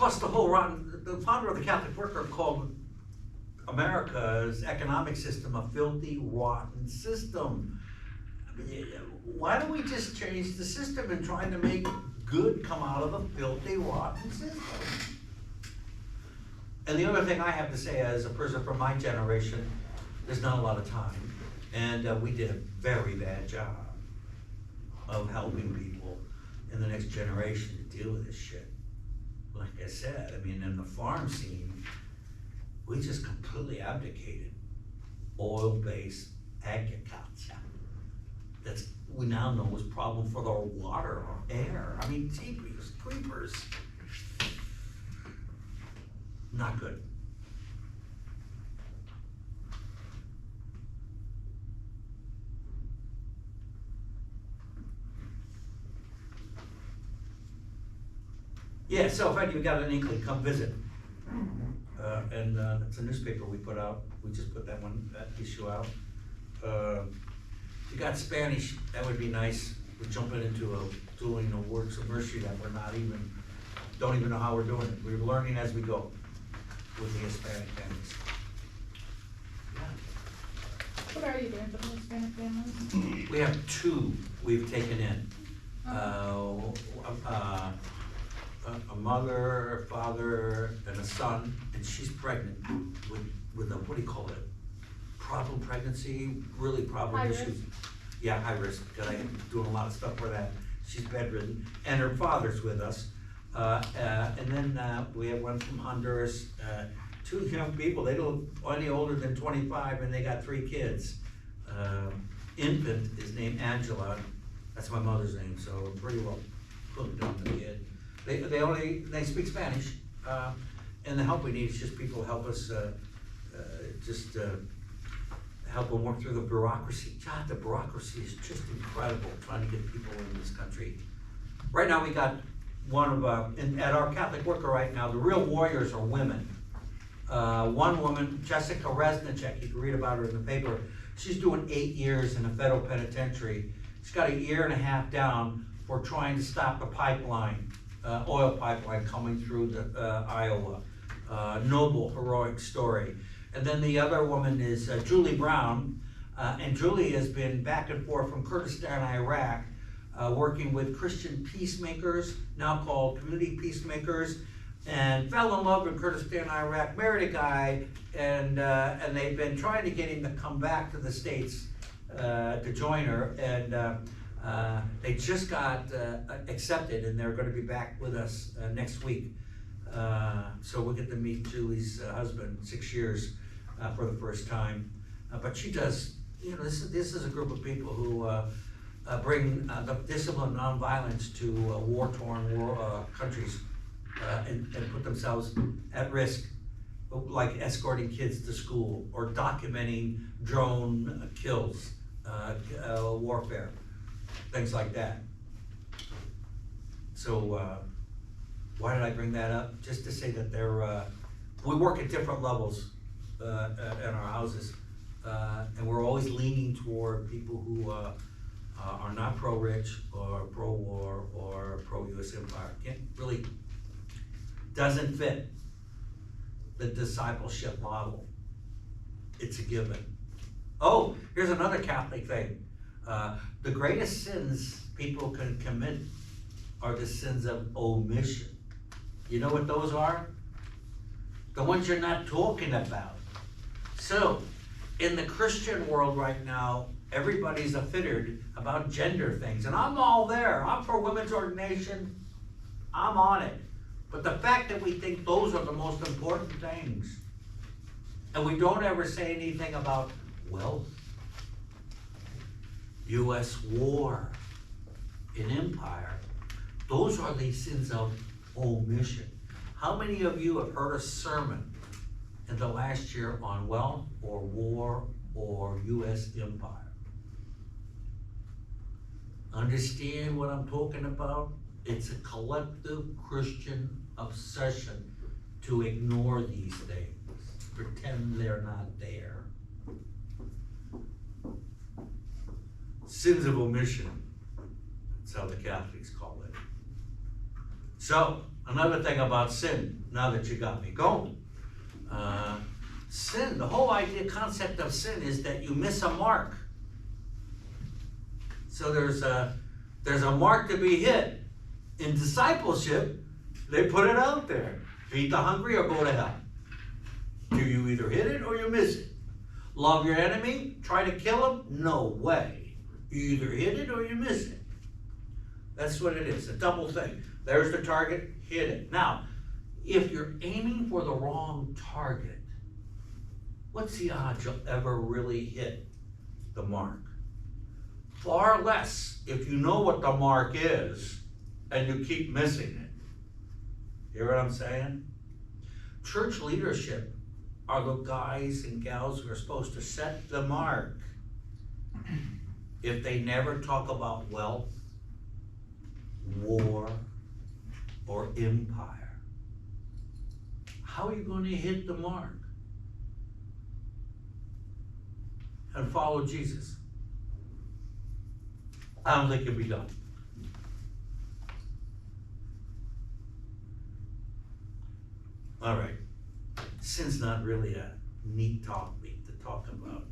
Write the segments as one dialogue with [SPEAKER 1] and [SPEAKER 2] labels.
[SPEAKER 1] Plus the founder of the Catholic Worker called America's economic system a filthy, rotten system. Why don't we just change the system and try to make good come out of a filthy, rotten system? And the other thing I have to say as a person from my generation, there's not a lot of time. And we did a very bad job of helping people in the next generation to deal with this shit. Like I said, I mean, in the farm scene, we just completely abdicated oil-based agriculture. That's, we now know is a problem for our water, our air. I mean, jeepers, creepers. Not good. Yeah, so if you got an inkling, come visit. And it's a newspaper we put out. We just put that issue out. If you got Spanish, that would be nice. We're jumping into doing a works of mercy that don't even know how we're doing it. We're learning as we go with the Hispanic families. Yeah.
[SPEAKER 2] What are you doing for the Hispanic families?
[SPEAKER 1] We have 2 we've taken in. A mother, a father, and a son, and she's pregnant with a, what do you call it? Problem pregnancy, really problem
[SPEAKER 2] High
[SPEAKER 1] issues.
[SPEAKER 2] risk.
[SPEAKER 1] Yeah, high risk, because I'm doing a lot of stuff for that. She's bedridden, and her father's with us. And then we have one from Honduras, 2 young people, they don't any older than 25, and they got 3 kids. Infant is named Angela, that's my mother's name, so I'm pretty well hooked on the kid. They speak Spanish, and the help we need is just people to help us, help them work through the bureaucracy. God, the bureaucracy is just incredible, trying to get people in this country. Right now we got one of, at our Catholic Worker right now, the real warriors are women. One woman, Jessica Resnicek, you can read about her in the paper, she's doing 8 years in a federal penitentiary. She's got 1.5 years down for trying to stop the pipeline. Oil pipeline coming through Iowa. Noble, heroic story. And then the other woman is Julie Brown, and Julie has been back and forth from Kurdistan, Iraq, working with Christian peacemakers, now called community peacemakers, and fell in love in Kurdistan, Iraq, married a guy, and they've been trying to get him to come back to the States to join her, and they just got accepted, and they're going to be back with us next week. So we'll get to meet Julie's husband, 6 years for the first time. But she does, this is a group of people who bring the discipline of nonviolence to war-torn countries and put themselves at risk, like escorting kids to school or documenting drone kills, warfare. Things like that. So why did I bring that up? Just to say that we work at different levels in our houses, and we're always leaning toward people who are not pro-rich or pro-war or pro-US empire. Doesn't fit the discipleship model. It's a given. Oh, here's another Catholic thing. The greatest sins people can commit are the sins of omission. You know what those are? The ones you're not talking about. So, in the Christian world right now, everybody's embittered about gender things, and I'm all there. I'm for women's ordination. I'm on it. But the fact that we think those are the most important things, and we don't ever say anything about wealth, US war, in empire, those are the sins of omission. How many of you have heard a sermon in the last year on wealth or war or US empire? Understand what I'm talking about? It's a collective Christian obsession to ignore these things, pretend they're not there. Sins of omission, that's how the Catholics call it. So, Another thing about sin, now that you got me going. Sin, the whole concept of sin is that you miss a mark. So there's a mark to be hit. In discipleship, they put it out there. Feed the hungry or go to hell. You either hit it or you miss it. Love your enemy, try to kill him? No way. You either hit it or you miss it. That's what it is, a double thing. There's the target, hit it. Now, if you're aiming for the wrong target, what's the odds you'll ever really hit the mark? Far less if you know what the mark is and you keep missing it. Hear what I'm saying? Church leadership are the guys and gals who are supposed to set the mark. If they never talk about wealth, war, or empire, how are you going to hit the mark and follow Jesus? I don't think it'll be done. All right. Sin's not really a neat topic to talk about.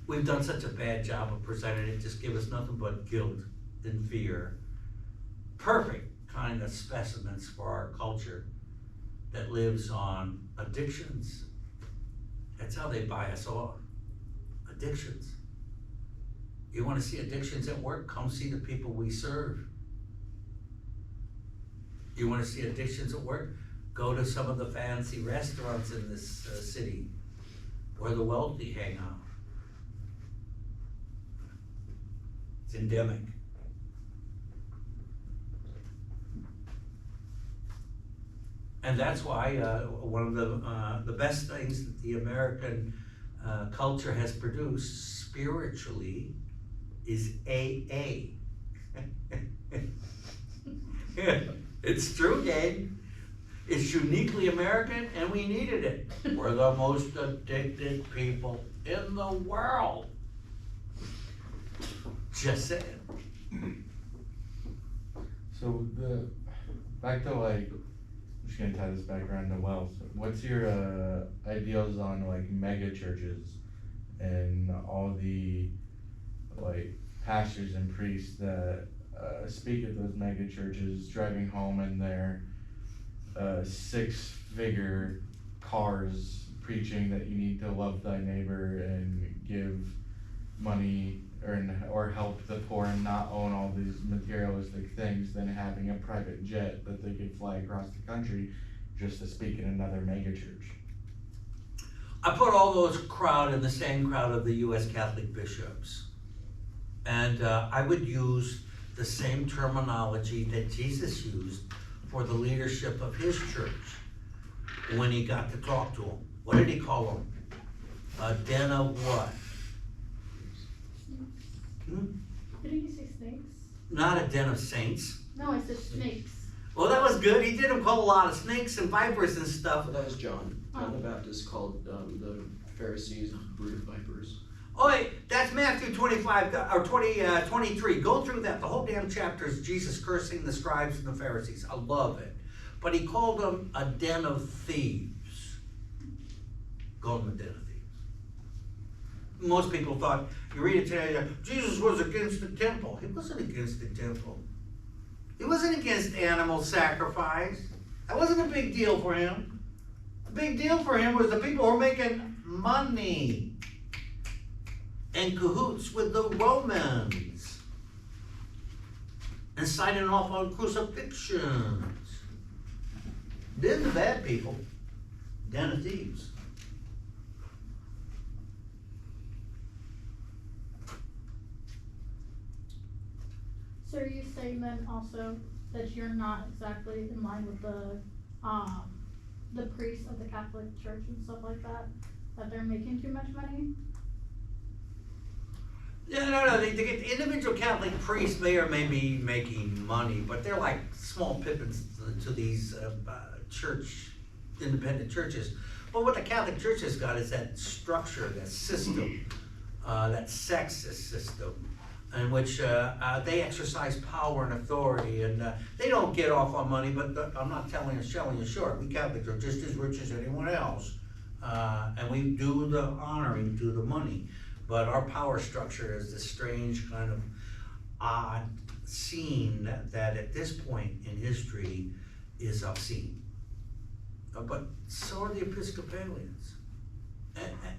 [SPEAKER 1] We've done such a bad job of presenting it, just give us nothing but guilt and fear. Perfect kind of specimens for our culture that lives on addictions. That's how they buy us off. Addictions. You want to see addictions at work? Come see the people we serve. You want to see addictions at work? Go to some of the fancy restaurants in this city where the wealthy hang out. It's endemic. And that's why one of the best things that the American culture has produced spiritually is AA. It's true, gang. It's uniquely American, and we needed it. We're the most addicted people in the world. Just saying.
[SPEAKER 3] So back to like, I'm just gonna tie this back around to wealth. What's your ideals on like mega churches and all the like pastors and priests that speak at those mega churches, driving home in their 6-figure cars, preaching that you need to love thy neighbor and give money or help the poor and not own all these materialistic things, than having a private jet that they could fly across the country just to speak in another mega church.
[SPEAKER 1] I put all those crowd in the same crowd of the U.S. Catholic bishops. And I would use the same terminology that Jesus used for the leadership of his church when he got to talk to them. What did he call them? A den of what?
[SPEAKER 2] Didn't you say snakes?
[SPEAKER 1] Not a den of saints.
[SPEAKER 2] No, I said snakes.
[SPEAKER 1] Well, that was good. He didn't call a lot of snakes and vipers and stuff.
[SPEAKER 4] That was John. John the Baptist called the Pharisees brood of vipers.
[SPEAKER 1] Oh, wait, that's Matthew 25 or 23. Go through that. The whole damn chapter is Jesus cursing the scribes and the Pharisees. I love it. But he called them a den of thieves. Called them a den of thieves. Most people thought, you read it today, Jesus was against the temple. He wasn't against the temple. He wasn't against animal sacrifice. That wasn't a big deal for him. The big deal for him was the people who were making money and cahoots with the Romans and signing off on crucifixions. Then the bad people, den of thieves.
[SPEAKER 2] So are you saying then also that you're not exactly in line with the priests of the Catholic Church and stuff like that? That they're making too much money?
[SPEAKER 1] Yeah, no. The individual Catholic priests may or may be making money, but they're like small pippins to these independent churches. But what the Catholic Church has got is that structure, that system, that sexist system, in which they exercise power and authority, and they don't get off on money, but I'm not selling you short. We Catholics are just as rich as anyone else, and we do the honoring to the money. But our power structure is this strange kind of odd scene that at this point in history is obscene. But so are the Episcopalians,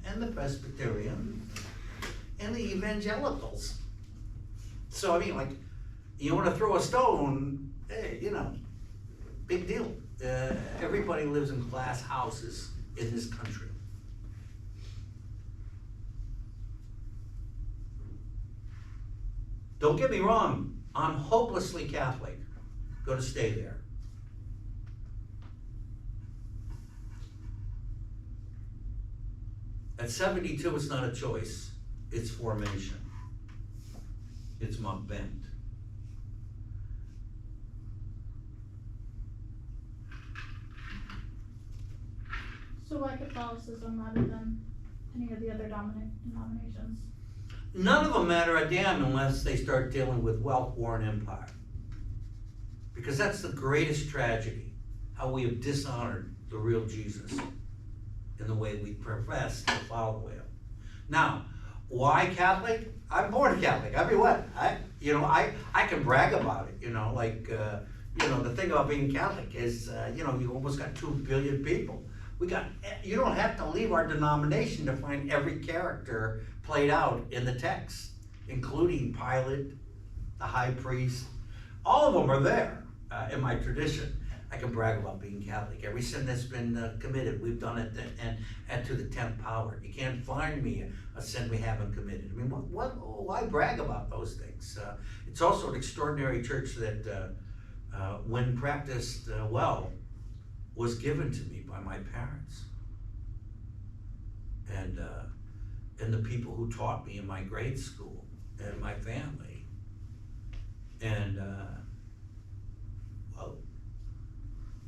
[SPEAKER 1] and the Presbyterians, and the Evangelicals. So I mean, like, you wanna throw a stone, hey, you know, big deal. Everybody lives in glass houses in this country. Don't get me wrong, I'm hopelessly Catholic, gonna stay there. At 72, it's not a choice, it's formation. It's my bent.
[SPEAKER 2] So why Catholicism rather than any of the other dominant denominations?
[SPEAKER 1] None of them matter a damn unless they start dealing with wealth, war, and empire. Because that's the greatest tragedy, how we have dishonored the real Jesus in the way we profess to follow him. Now, why Catholic? I'm born Catholic. I mean, what? I can brag about it, like, the thing about being Catholic is, you almost got 2 billion people. You don't have to leave our denomination to find every character played out in the text, including Pilate, the high priest. All of them are there in my tradition. I can brag about being Catholic. Every sin that's been committed, we've done it, and to the 10th power. You can't find me a sin we haven't committed. I mean, why brag about those things? It's also an extraordinary church that, when practiced well, was given to me by my parents. And the people who taught me in my grade school, and my family. And, well,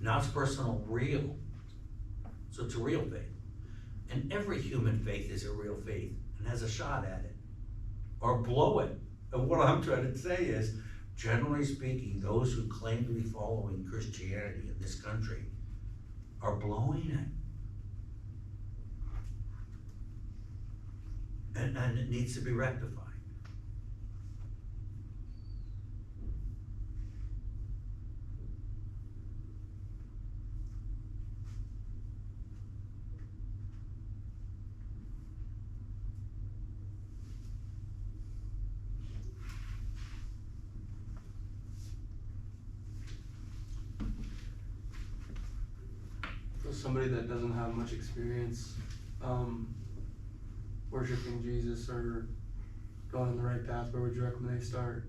[SPEAKER 1] now it's personal, real. So it's a real faith. And every human faith is a real faith and has a shot at it. Or blow it. And what I'm trying to say is, generally speaking, those who claim to be following Christianity in this country are blowing it. And it needs to be rectified.
[SPEAKER 5] For somebody that doesn't have much experience worshiping Jesus or going on the right path, where would you recommend they start?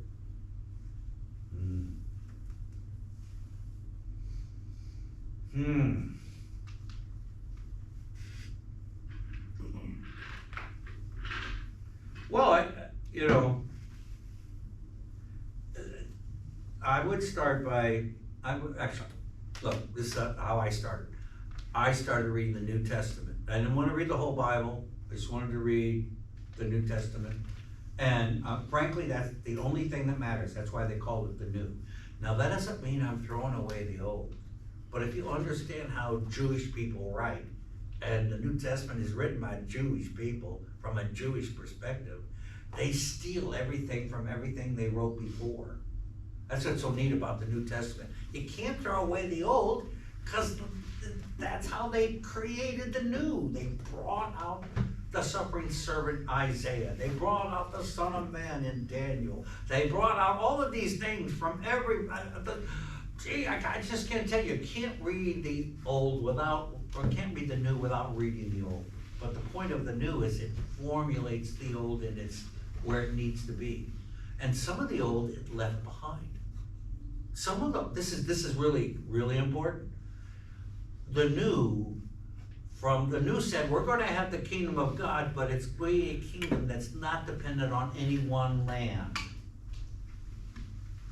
[SPEAKER 1] Well, I would start by, look, this is how I started. I started reading the New Testament. I didn't want to read the whole Bible. I just wanted to read the New Testament. And frankly, that's the only thing that matters. That's why they called it the New. Now, that doesn't mean I'm throwing away the Old. But if you understand how Jewish people write, and the New Testament is written by Jewish people from a Jewish perspective, they steal everything from everything they wrote before. That's what's so neat about the New Testament. You can't throw away the Old, because that's how they created the New. They brought out the suffering servant Isaiah. They brought out the Son of Man in Daniel. They brought out all of these things from every, I just can't tell you, you can't read the Old can't read the New without reading the Old. But the point of the New is it formulates the Old and it's where it needs to be. And some of the Old it left behind. Some of them, this is really, really important. The New said, we're going to have the kingdom of God, but it's going to be a kingdom that's not dependent on any one land,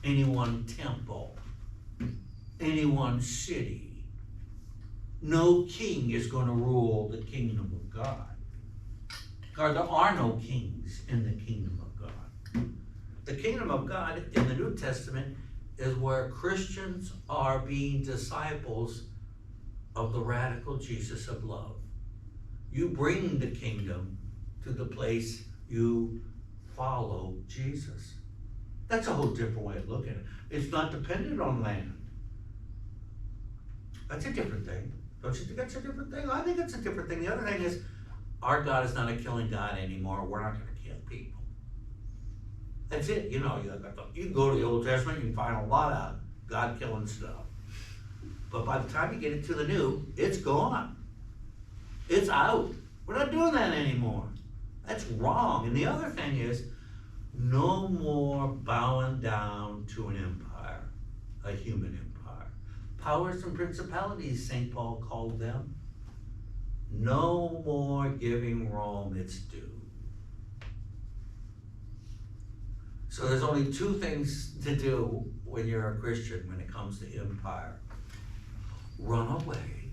[SPEAKER 1] any one temple, any one city. No king is going to rule the kingdom of God. God, there are no kings in the kingdom of God. the kingdom of God in the New Testament is where Christians are being disciples of the radical Jesus of love. You bring the kingdom to the place you follow Jesus. That's a whole different way of looking at it. It's not dependent on land. That's a different thing. Don't you think that's a different thing? I think it's a different thing. The other thing is, our God is not a killing God anymore. We're not gonna kill people. That's it. You know, you can go to the Old Testament, you can find a lot of God killing stuff. But by the time you get into the New, it's gone. It's out. We're not doing that anymore. That's wrong. And the other thing is, no more bowing down to an empire, a human empire. Powers and principalities, St. Paul called them. No more giving Rome its due. So there's only two things to do when you're a Christian when it comes to empire. Run away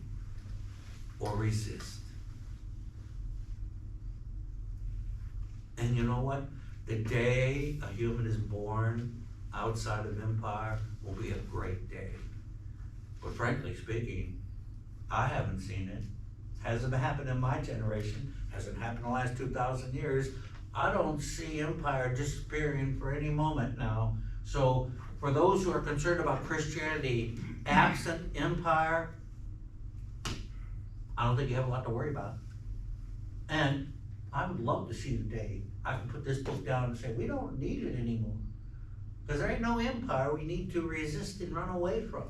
[SPEAKER 1] or resist. And you know what? The day a human is born outside of empire will be a great day. But frankly speaking, I haven't seen it. Hasn't happened in my generation. Hasn't happened in the last 2,000 years. I don't see empire disappearing for any moment now. So for those who are concerned about Christianity absent empire, I don't think you have a lot to worry about. And I would love to see the day I can put this book down and say, we don't need it anymore. Because there ain't no empire we need to resist and run away from.